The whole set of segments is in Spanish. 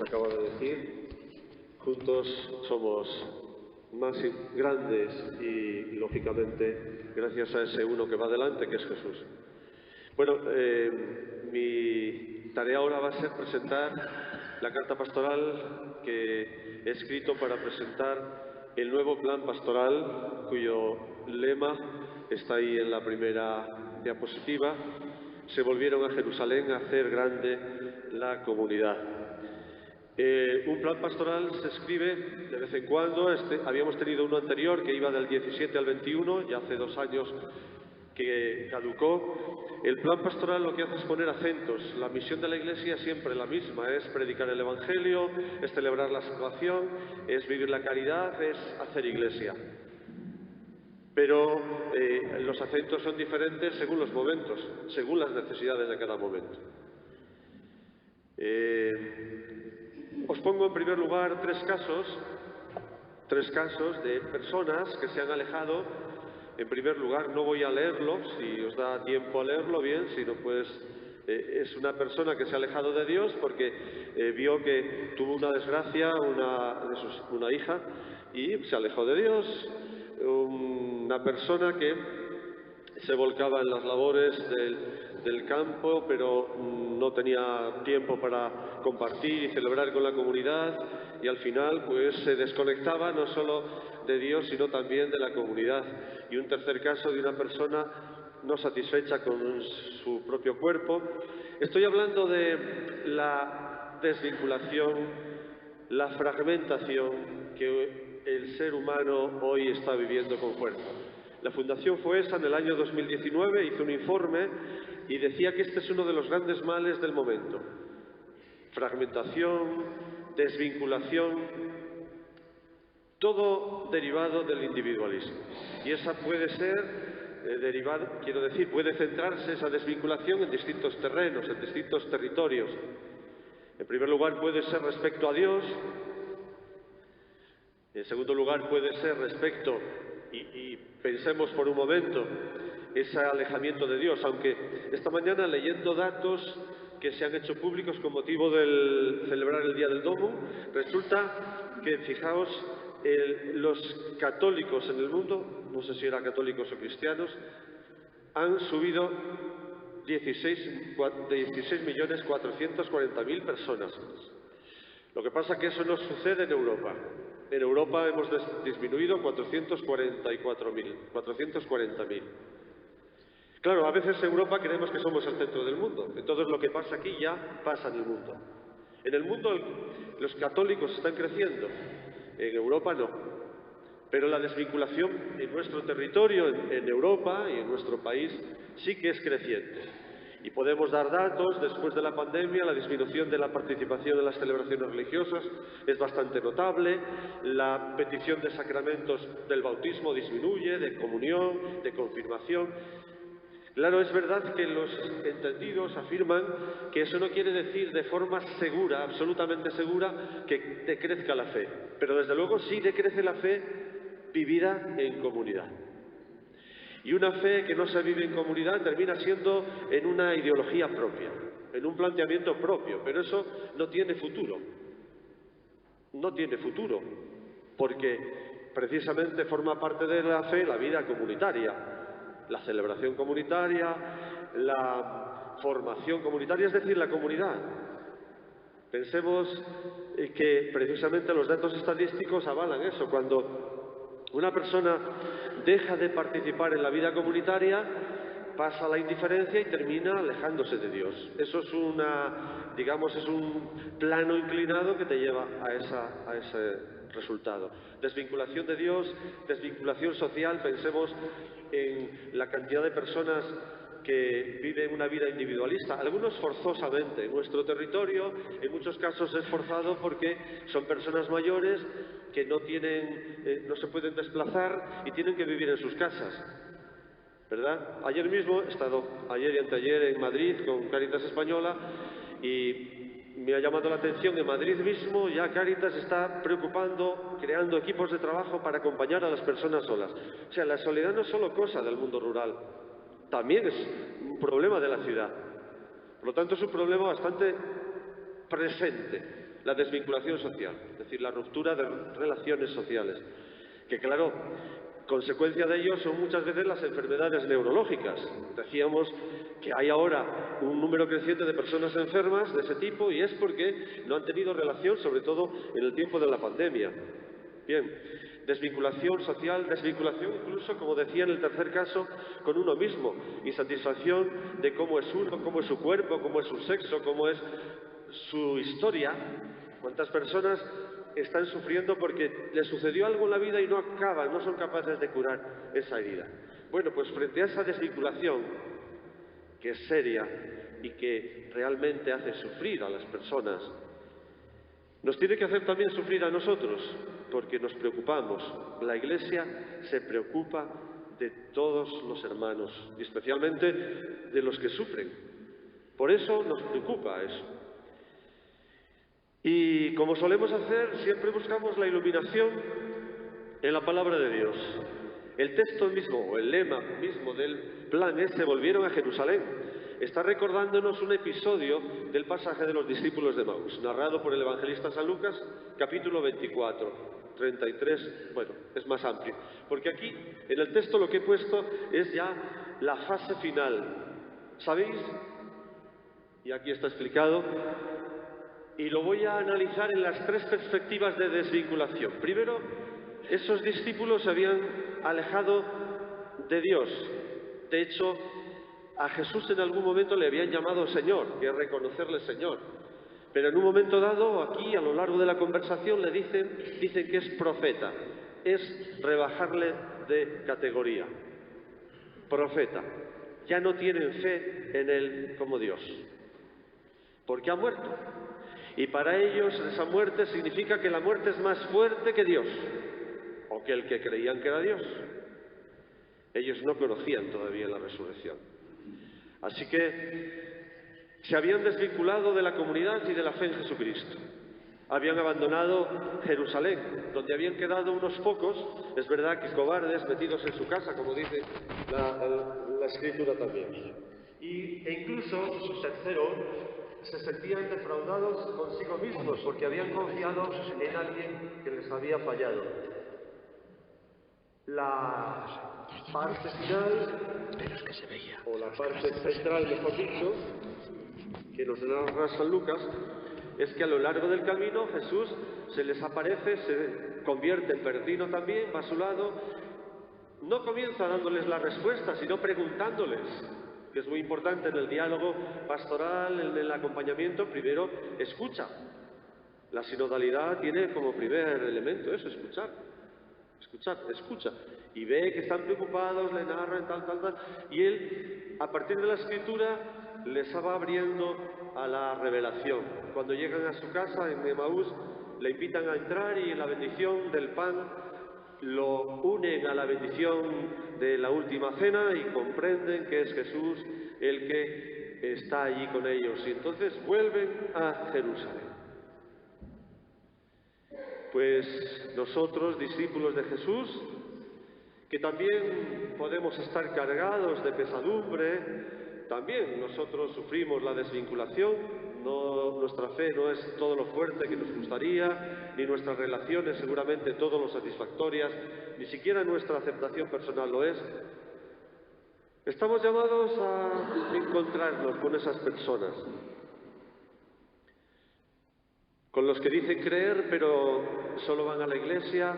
acaba de decir, juntos somos más grandes y, lógicamente, gracias a ese uno que va delante, que es Jesús. Bueno, mi tarea ahora va a ser presentar la carta pastoral que he escrito para presentar el nuevo plan pastoral, cuyo lema está ahí en la primera diapositiva. Se volvieron a Jerusalén a hacer grande la comunidad. Un plan pastoral se escribe de vez en cuando. Habíamos tenido uno anterior que iba del 17 al 21, ya hace 2 años que caducó. El plan pastoral lo que hace es poner acentos. La misión de la Iglesia es siempre la misma, es predicar el Evangelio, es celebrar la salvación, es vivir la caridad, es hacer Iglesia. Pero los acentos son diferentes según los momentos, según las necesidades de cada momento. Os pongo en primer lugar tres casos de personas que se han alejado. En primer lugar, no voy a leerlo, si os da tiempo a leerlo, bien, si no, pues es una persona que se ha alejado de Dios porque vio que tuvo una desgracia, una hija, y se alejó de Dios. Una persona que se volcaba en las labores del campo, pero no tenía tiempo para compartir y celebrar con la comunidad, y al final pues se desconectaba no solo de Dios, sino también de la comunidad. Y un tercer caso de una persona no satisfecha con su propio cuerpo. Estoy hablando de la desvinculación, la fragmentación que el ser humano hoy está viviendo con fuerza. La Fundación Foessa en el año 2019 hizo un informe y decía que este es uno de los grandes males del momento. Fragmentación, desvinculación, todo derivado del individualismo. Y esa puede ser puede centrarse esa desvinculación en distintos terrenos, en distintos territorios. En primer lugar puede ser respecto a Dios. En segundo lugar puede ser respecto, y pensemos por un momento, ese alejamiento de Dios, aunque esta mañana leyendo datos que se han hecho públicos con motivo del celebrar el Día del Domo, resulta que, fijaos, los católicos en el mundo, no sé si eran católicos o cristianos, han subido 16.440.000 personas. Lo que pasa es que eso no sucede en Europa. En Europa hemos disminuido 440.000. Claro, a veces en Europa creemos que somos el centro del mundo. Entonces lo que pasa aquí ya pasa en el mundo. En el mundo los católicos están creciendo, en Europa no. Pero la desvinculación en nuestro territorio, en Europa y en nuestro país, sí que es creciente. Y podemos dar datos. Después de la pandemia, la disminución de la participación en las celebraciones religiosas es bastante notable. La petición de sacramentos del bautismo disminuye, de comunión, de confirmación. Claro, es verdad que los entendidos afirman que eso no quiere decir de forma segura, absolutamente segura, que decrezca la fe. Pero desde luego sí decrece la fe vivida en comunidad. Y una fe que no se vive en comunidad termina siendo en una ideología propia, en un planteamiento propio, pero eso no tiene futuro. No tiene futuro, porque precisamente forma parte de la fe la vida comunitaria, la celebración comunitaria, la formación comunitaria, es decir, la comunidad. Pensemos que precisamente los datos estadísticos avalan eso. Cuando una persona deja de participar en la vida comunitaria, pasa a la indiferencia y termina alejándose de Dios. Eso es es un plano inclinado que te lleva a ese resultado. Desvinculación de Dios, desvinculación social. Pensemos en la cantidad de personas que viven una vida individualista, algunos forzosamente. En nuestro territorio, en muchos casos es forzado porque son personas mayores que no se pueden desplazar y tienen que vivir en sus casas, ¿verdad? Ayer mismo he estado, ayer y anteayer, en Madrid con Cáritas Española, y me ha llamado la atención. En Madrid mismo ya Cáritas está creando equipos de trabajo para acompañar a las personas solas. O sea, la soledad no es solo cosa del mundo rural, también es un problema de la ciudad. Por lo tanto, es un problema bastante presente, la desvinculación social, es decir, la ruptura de relaciones sociales, que claro, consecuencia de ello son muchas veces las enfermedades neurológicas. Decíamos que hay ahora un número creciente de personas enfermas de ese tipo, y es porque no han tenido relación, sobre todo en el tiempo de la pandemia. Bien, desvinculación social, desvinculación incluso, como decía en el tercer caso, con uno mismo, insatisfacción de cómo es uno, cómo es su cuerpo, cómo es su sexo, cómo es su historia. ¿Cuántas personas están sufriendo porque les sucedió algo en la vida y no son capaces de curar esa herida? Bueno, pues frente a esa desvinculación, que es seria y que realmente hace sufrir a las personas, nos tiene que hacer también sufrir a nosotros, porque nos preocupamos. La Iglesia se preocupa de todos los hermanos, y especialmente de los que sufren. Por eso nos preocupa eso. Y como solemos hacer, siempre buscamos la iluminación en la palabra de Dios. El texto mismo, o el lema mismo del plan ese, volvieron a Jerusalén, está recordándonos un episodio del pasaje de los discípulos de Emaús, narrado por el evangelista San Lucas, capítulo 24, 33, bueno, es más amplio. Porque aquí, en el texto, lo que he puesto es ya la fase final. ¿Sabéis? Y aquí está explicado. Y lo voy a analizar en las tres perspectivas de desvinculación. Primero, esos discípulos se habían alejado de Dios. De hecho, a Jesús en algún momento le habían llamado Señor, que es reconocerle Señor. Pero en un momento dado, aquí, a lo largo de la conversación, le dicen que es profeta. Es rebajarle de categoría. Profeta. Ya no tienen fe en él como Dios, porque ha muerto. Y para ellos esa muerte significa que la muerte es más fuerte que Dios, o que el que creían que era Dios. Ellos no conocían todavía la resurrección. Así que se habían desvinculado de la comunidad y de la fe en Jesucristo. Habían abandonado Jerusalén, donde habían quedado unos pocos, es verdad que cobardes, metidos en su casa, como dice la Escritura también. E incluso, tercero, se sentían defraudados consigo mismos porque habían confiado en alguien que les había fallado. La parte final, o la parte central, mejor dicho, que nos narra San Lucas, es que a lo largo del camino Jesús se les aparece, se convierte en peregrino también, va a su lado. No comienza dándoles la respuesta, sino preguntándoles, que es muy importante en el diálogo pastoral, en el acompañamiento. Primero, escucha. La sinodalidad tiene como primer elemento eso, escuchar. Escucha. Y ve que están preocupados, le narran, tal. Y él, a partir de la Escritura, les va abriendo a la revelación. Cuando llegan a su casa, en Emaús, le invitan a entrar y la bendición del pan lo unen a la bendición de la última cena y comprenden que es Jesús el que está allí con ellos. Y entonces vuelven a Jerusalén. Pues nosotros, discípulos de Jesús, que también podemos estar cargados de pesadumbre, también nosotros sufrimos la desvinculación. Nuestra fe no es todo lo fuerte que nos gustaría, ni nuestras relaciones seguramente todo lo satisfactorias, ni siquiera nuestra aceptación personal lo es. Estamos llamados a encontrarnos con esas personas, con los que dicen creer, pero solo van a la iglesia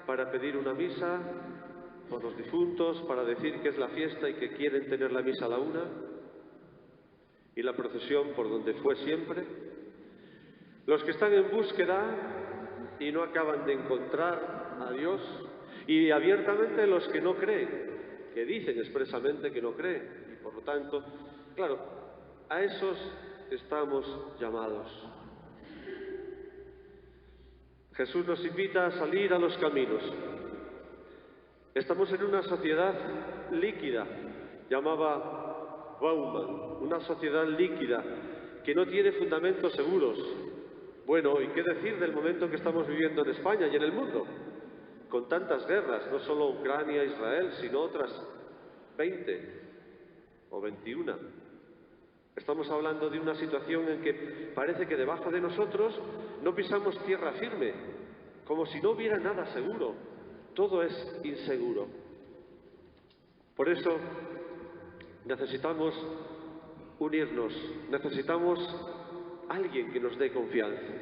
para pedir una misa, por los difuntos, para decir que es la fiesta y que quieren tener la misa a la 1, y la procesión por donde fue siempre. Los que están en búsqueda y no acaban de encontrar a Dios, y abiertamente los que no creen, que dicen expresamente que no creen, y por lo tanto, claro, a esos estamos llamados. Jesús nos invita a salir a los caminos. Estamos en una sociedad líquida, llamaba Bauman, una sociedad líquida que no tiene fundamentos seguros. Bueno, ¿y qué decir del momento que estamos viviendo en España y en el mundo? Con tantas guerras, no solo Ucrania, Israel, sino otras 20 o 21. Estamos hablando de una situación en que parece que debajo de nosotros no pisamos tierra firme, como si no hubiera nada seguro. Todo es inseguro. Por eso necesitamos unirnos, necesitamos alguien que nos dé confianza.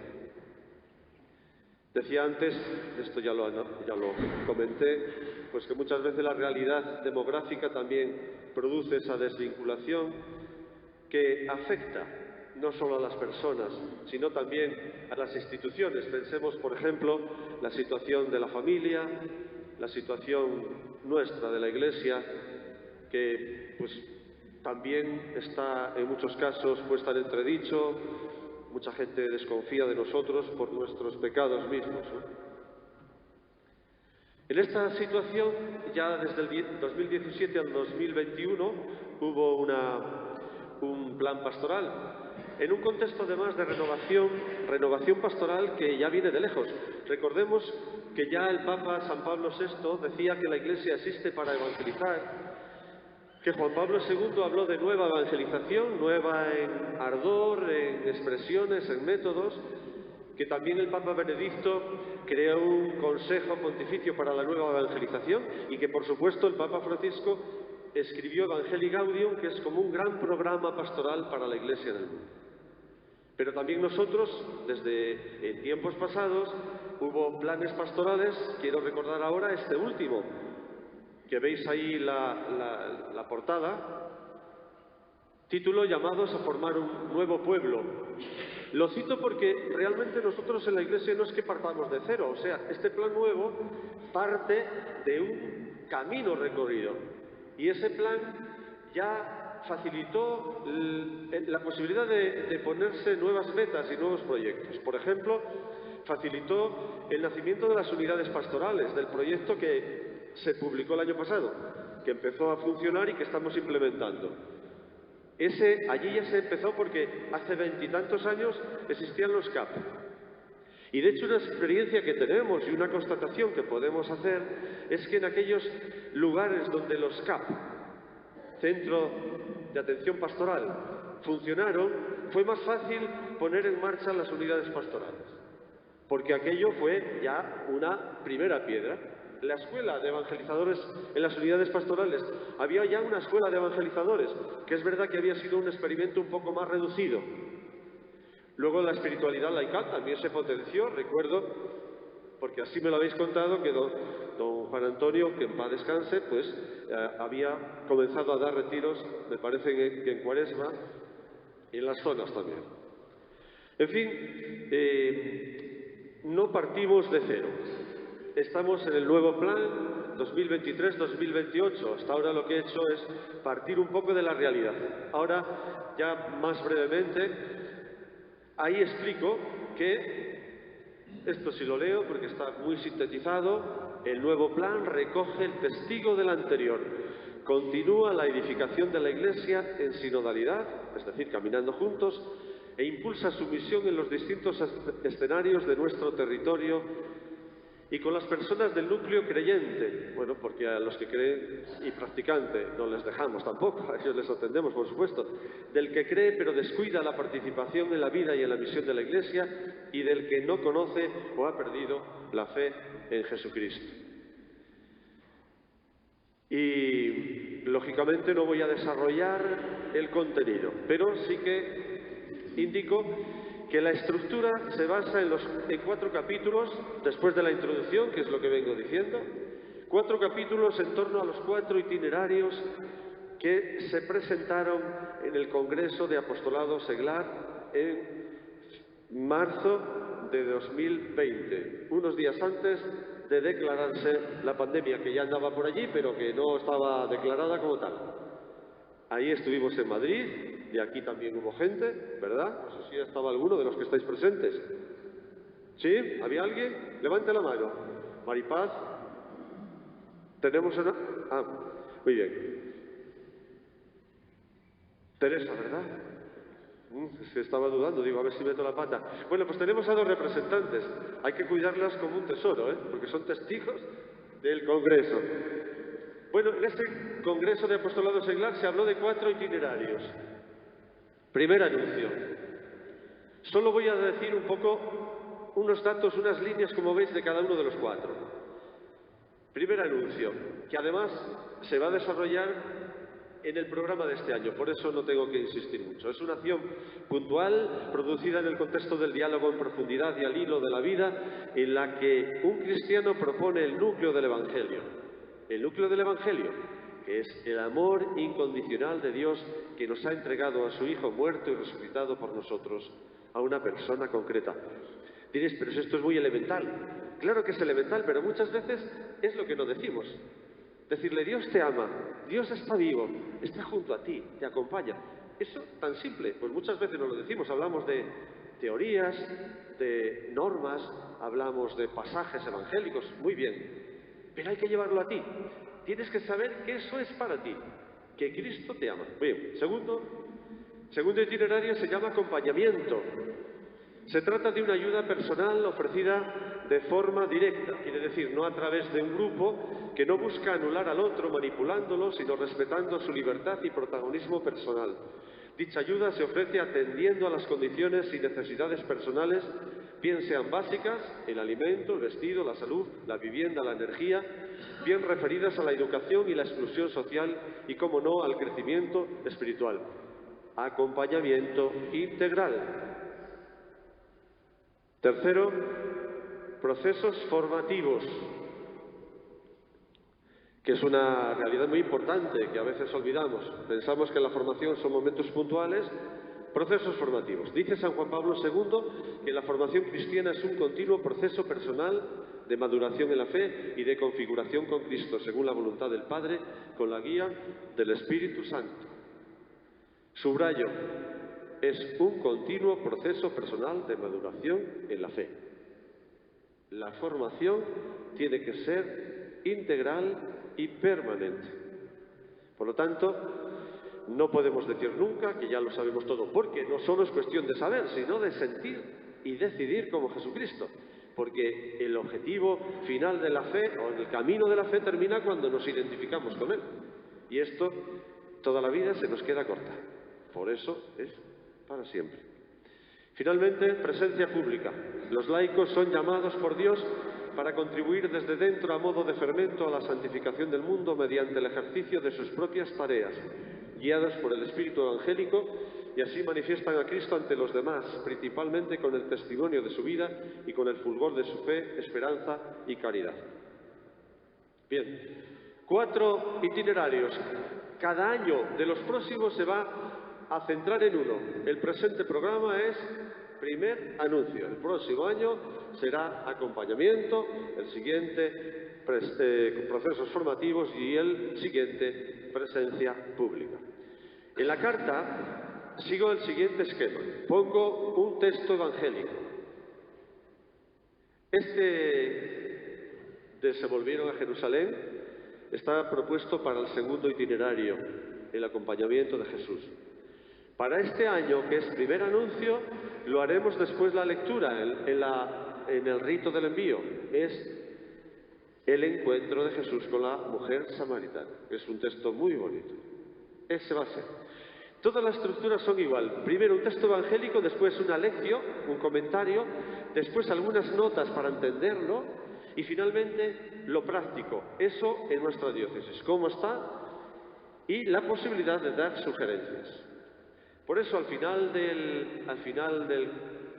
Decía antes, esto ya lo comenté, pues que muchas veces la realidad demográfica también produce esa desvinculación que afecta no solo a las personas, sino también a las instituciones. Pensemos, por ejemplo, la situación de la familia, la situación nuestra de la Iglesia, que pues también está en muchos casos puesta en entredicho. Mucha gente desconfía de nosotros por nuestros pecados mismos, ¿no? En esta situación, ya desde el 2017 al 2021, hubo un plan pastoral, en un contexto además de renovación pastoral que ya viene de lejos. Recordemos que ya el Papa San Pablo VI decía que la Iglesia existe para evangelizar, que Juan Pablo II habló de nueva evangelización, nueva en ardor, en expresiones, en métodos, que también el Papa Benedicto creó un consejo pontificio para la nueva evangelización y que, por supuesto, el Papa Francisco escribió Evangelii Gaudium, que es como un gran programa pastoral para la Iglesia en el mundo. Pero también nosotros, desde en tiempos pasados, hubo planes pastorales. Quiero recordar ahora este último, que veis ahí la portada, título llamados a formar un nuevo pueblo. Lo cito porque realmente nosotros en la Iglesia no es que partamos de cero, o sea, este plan nuevo parte de un camino recorrido y ese plan ya facilitó la posibilidad de ponerse nuevas metas y nuevos proyectos. Por ejemplo, facilitó el nacimiento de las unidades pastorales, del proyecto que se publicó el año pasado, que empezó a funcionar y que estamos implementando. Allí ya se empezó porque hace 20 y tantos años existían los CAP. Y de hecho una experiencia que tenemos y una constatación que podemos hacer es que en aquellos lugares donde los CAP, Centro de Atención Pastoral, funcionaron, fue más fácil poner en marcha las unidades pastorales, porque aquello fue ya una primera piedra. La escuela de evangelizadores en las unidades pastorales, había ya una escuela de evangelizadores, que es verdad que había sido un experimento un poco más reducido. Luego la espiritualidad laical también se potenció. Recuerdo, porque así me lo habéis contado, que don Juan Antonio, que en paz descanse, pues había comenzado a dar retiros, me parece que en Cuaresma, y en las zonas también. En fin, no partimos de cero. Estamos en el nuevo plan 2023-2028. Hasta ahora lo que he hecho es partir un poco de la realidad. Ahora, ya más brevemente, ahí explico que, esto sí lo leo porque está muy sintetizado, el nuevo plan recoge el testigo del anterior. Continúa la edificación de la Iglesia en sinodalidad, es decir, caminando juntos, e impulsa su misión en los distintos escenarios de nuestro territorio y con las personas del núcleo creyente. Bueno, porque a los que creen y practicante no les dejamos tampoco, a ellos les atendemos, por supuesto. Del que cree pero descuida la participación en la vida y en la misión de la Iglesia, y del que no conoce o ha perdido la fe en Jesucristo. Y, lógicamente, no voy a desarrollar el contenido, pero sí que indico que la estructura se basa en 4 capítulos, después de la introducción, que es lo que vengo diciendo, 4 capítulos en torno a los 4 itinerarios que se presentaron en el Congreso de Apostolado Seglar en marzo de 2020, unos días antes de declararse la pandemia, que ya andaba por allí, pero que no estaba declarada como tal. Ahí estuvimos en Madrid, y aquí también hubo gente, ¿verdad? No sé si estaba alguno de los que estáis presentes. ¿Sí? ¿Había alguien? Levante la mano. Maripaz. ¿Tenemos una? Ah, muy bien. Teresa, ¿verdad? Es que estaba dudando, digo, a ver si meto la pata. Bueno, pues tenemos a 2 representantes. Hay que cuidarlas como un tesoro, ¿eh? Porque son testigos del Congreso. Bueno, en este Congreso de Apostolado Seglar se habló de 4 itinerarios. Primer anuncio. Solo voy a decir un poco, unos datos, unas líneas, como veis, de cada uno de los 4. Primer anuncio, que además se va a desarrollar en el programa de este año, por eso no tengo que insistir mucho. Es una acción puntual, producida en el contexto del diálogo en profundidad y al hilo de la vida, en la que un cristiano propone el núcleo del Evangelio. El núcleo del Evangelio, que es el amor incondicional de Dios que nos ha entregado a su Hijo muerto y resucitado por nosotros, a una persona concreta. Diréis, pero esto es muy elemental. Claro que es elemental, pero muchas veces es lo que no decimos. Decirle, Dios te ama, Dios está vivo, está junto a ti, te acompaña. Eso tan simple, pues muchas veces no lo decimos. Hablamos de teorías, de normas, hablamos de pasajes evangélicos, muy bien. Pero hay que llevarlo a ti. Tienes que saber que eso es para ti, que Cristo te ama. Bien, segundo itinerario se llama acompañamiento. Se trata de una ayuda personal ofrecida de forma directa, quiere decir, no a través de un grupo que no busca anular al otro manipulándolo, sino respetando su libertad y protagonismo personal. Dicha ayuda se ofrece atendiendo a las condiciones y necesidades personales, bien sean básicas, el alimento, el vestido, la salud, la vivienda, la energía, bien referidas a la educación y la exclusión social y, como no, al crecimiento espiritual. Acompañamiento integral. Tercero, procesos formativos, que es una realidad muy importante que a veces olvidamos. Pensamos que la formación son momentos puntuales. Procesos formativos. Dice San Juan Pablo II que la formación cristiana es un continuo proceso personal de maduración en la fe y de configuración con Cristo, según la voluntad del Padre, con la guía del Espíritu Santo. Subrayo, es un continuo proceso personal de maduración en la fe. La formación tiene que ser integral y permanente. Por lo tanto, no podemos decir nunca que ya lo sabemos todo, porque no solo es cuestión de saber, sino de sentir y decidir como Jesucristo. Porque el objetivo final de la fe, o el camino de la fe, termina cuando nos identificamos con Él. Y esto, toda la vida se nos queda corta. Por eso es para siempre. Finalmente, presencia pública. Los laicos son llamados por Dios para contribuir desde dentro a modo de fermento a la santificación del mundo mediante el ejercicio de sus propias tareas, guiados por el Espíritu evangélico, y así manifiestan a Cristo ante los demás, principalmente con el testimonio de su vida y con el fulgor de su fe, esperanza y caridad. Bien, 4 itinerarios. Cada año de los próximos se va a centrar en uno. El presente programa es primer anuncio. El próximo año será acompañamiento, el siguiente procesos formativos y el siguiente presencia pública. En la carta sigo el siguiente esquema. Pongo un texto evangélico. Se volvieron a Jerusalén está propuesto para el segundo itinerario, el acompañamiento de Jesús. Para este año, que es primer anuncio, lo haremos después la lectura, en el rito del envío. Es el encuentro de Jesús con la mujer samaritana. Es un texto muy bonito. Ese va a ser. Todas las estructuras son igual. Primero un texto evangélico, después una lección, un comentario, después algunas notas para entenderlo y finalmente lo práctico. Eso en nuestra diócesis. ¿Cómo está? Y la posibilidad de dar sugerencias. Por eso al final del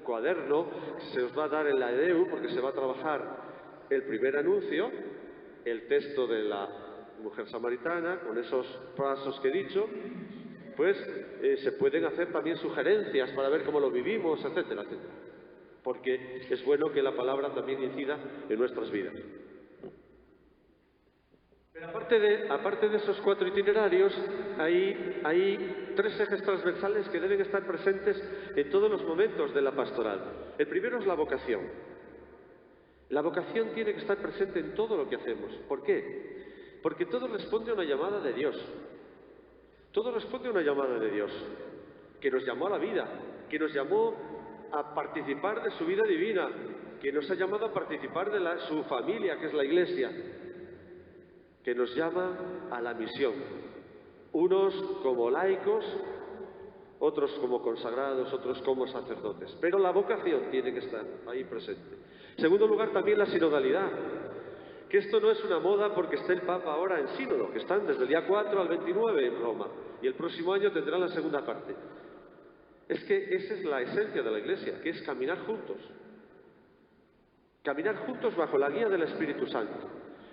cuaderno se os va a dar en la EDEU, porque se va a trabajar el primer anuncio, el texto de la mujer samaritana, con esos pasos que he dicho, pues se pueden hacer también sugerencias para ver cómo lo vivimos, etcétera, etcétera. Porque es bueno que la palabra también incida en nuestras vidas. Pero aparte de esos 4 itinerarios, hay 3 ejes transversales que deben estar presentes en todos los momentos de la pastoral. El primero es la vocación. La vocación tiene que estar presente en todo lo que hacemos. ¿Por qué? Porque todo responde a una llamada de Dios. Todo responde a una llamada de Dios, que nos llamó a la vida, que nos llamó a participar de su vida divina, que nos ha llamado a participar de su familia, que es la Iglesia, que nos llama a la misión. Unos como laicos, otros como consagrados, otros como sacerdotes. Pero la vocación tiene que estar ahí presente. En segundo lugar, también la sinodalidad. Que esto no es una moda porque esté el Papa ahora en sínodo, que están desde el día 4 al 29 en Roma, y el próximo año tendrán la segunda parte. Es que esa es la esencia de la Iglesia, que es caminar juntos. Caminar juntos bajo la guía del Espíritu Santo.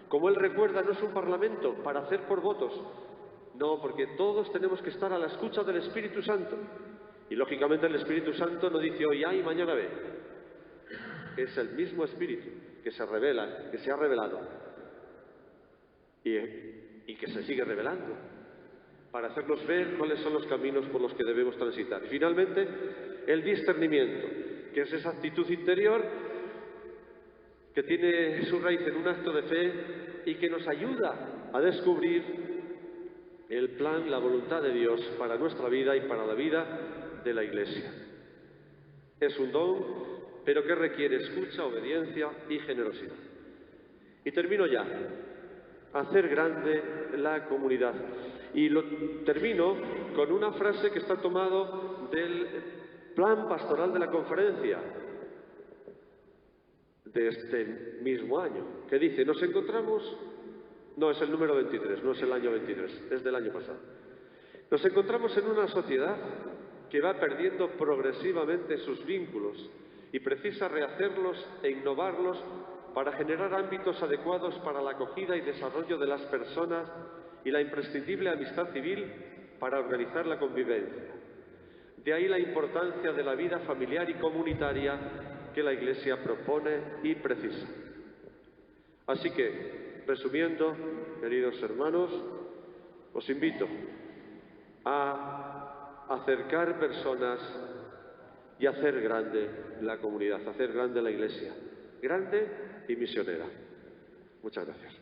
Como él recuerda, no es un parlamento para hacer por votos. No, porque todos tenemos que estar a la escucha del Espíritu Santo. Y lógicamente el Espíritu Santo no dice hoy A y mañana B. Es el mismo Espíritu que se revela, que se ha revelado y que se sigue revelando para hacernos ver cuáles son los caminos por los que debemos transitar. Y finalmente, el discernimiento, que es esa actitud interior que tiene su raíz en un acto de fe y que nos ayuda a descubrir el plan, la voluntad de Dios para nuestra vida y para la vida de la Iglesia. Es un don, pero que requiere escucha, obediencia y generosidad. Y termino ya. Hacer grande la comunidad. Y lo termino con una frase que está tomado del plan pastoral de la conferencia de este mismo año, que dice, nos encontramos, no es el número 23, no es el año 23, es del año pasado. Nos encontramos en una sociedad que va perdiendo progresivamente sus vínculos y precisa rehacerlos e innovarlos para generar ámbitos adecuados para la acogida y desarrollo de las personas y la imprescindible amistad civil para organizar la convivencia. De ahí la importancia de la vida familiar y comunitaria que la Iglesia propone y precisa. Así que, resumiendo, queridos hermanos, os invito a acercar personas y hacer grande la comunidad, hacer grande la Iglesia, grande y misionera. Muchas gracias.